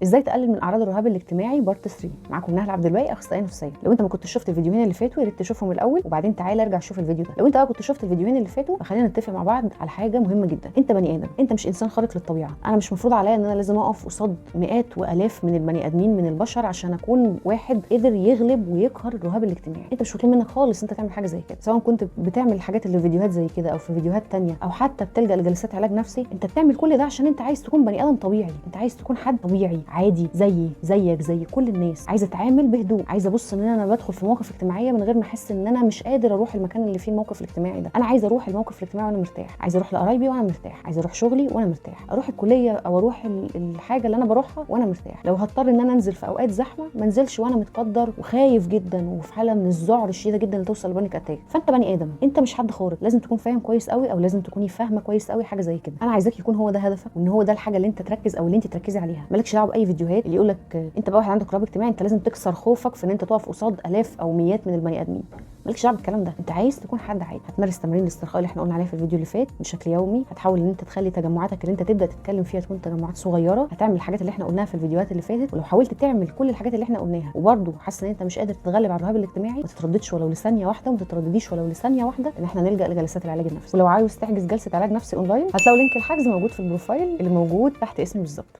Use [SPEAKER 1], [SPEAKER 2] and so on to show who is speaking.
[SPEAKER 1] ازاي تقلل من اعراض الرهاب الاجتماعي بارت 3. معاكم نهله عبد الباقي، اخصائيه نفسيه. لو انت ما كنتش شفت الفيديوهين اللي فاتوا يا ريت تشوفهم الاول وبعدين تعالى ارجع شوف الفيديو ده. لو انت بقى كنت شفت الفيديوهين اللي فاتوا فخلينا نتفق مع بعض على حاجه مهمه جدا. انت بني ادم، انت مش انسان خارق للطبيعه. انا مش مفروض عليا ان انا لازم اقف قصاد مئات والاف من البني ادمين من البشر عشان اكون واحد قدر يغلب ويقهر الرهاب الاجتماعي. انت مش مطلوب منك خالص انت تعمل حاجه زي كده، سواء كنت بتعمل الحاجات اللي في فيديوهات زي كده او في فيديوهات تانية او حتى بتلجأ لجلسات علاج نفسي. انت بتعمل كل ده عشان انت عايز تكون بني ادم طبيعي، انت عايز تكون حد طبيعي عادي زيك زي كل الناس. عايزه اتعامل بهدوء، عايزه ابص ان انا بدخل في مواقف اجتماعيه من غير ما احس ان انا مش قادر اروح المكان اللي فيه الموقف الاجتماعي ده. انا عايزه اروح الموقف الاجتماعي وانا مرتاح، عايزه اروح لقرايبي وانا مرتاح، عايزه اروح شغلي وانا مرتاح، اروح الكليه او اروح الحاجه اللي انا بروحها وانا مرتاح. لو هضطر ان انا انزل في اوقات زحمه ما انزلش وانا متقدر وخايف جدا وفي حاله من الذعر الشديده جدا اللي توصل لبانيك اتاك. فانت بني ادم، انت مش حد خارق. لازم تكون فاهم كويس قوي او لازم تكوني فاهمه كويس قوي حاجه زي كده. انا عايزاك يكون هو ده هدفك وان هو ده الحاجه اللي انت تركز او اللي انت تركزي عليها. مالكش دعوه باي فيديوهات اللي يقول لك انت بقى واحد عندك رهاب اجتماعي انت لازم تكسر خوفك في ان انت تقف قصاد الاف او مئات من البني ادمين. مالكش دعوه بالكلام ده. انت عايز تكون حد عادي. هتمارس تمارين الاسترخاء اللي احنا قلنا عليها في الفيديو اللي فات بشكل يومي. هتحاول ان انت تخلي تجمعاتك اللي انت تبدا تتكلم فيها تكون تجمعات صغيره. هتعمل الحاجات اللي احنا قلناها في الفيديوهات اللي فاتت. ولو حاولت تعمل كل الحاجات اللي احنا قلناها وبرده حاسس ان انت مش قادر تتغلب على الرهاب الاجتماعي، ما تترددش ولو لثانيه واحده، وما تتردديش ولو لثانيه واحده ان احنا نلجا لجلسات العلاج النفسي. ولو عاوز تحجز جلسه علاج نفسي اونلاين هتلاقوا لينك الحجز موجود في البروفايل اللي موجود تحت اسمي بالظبط.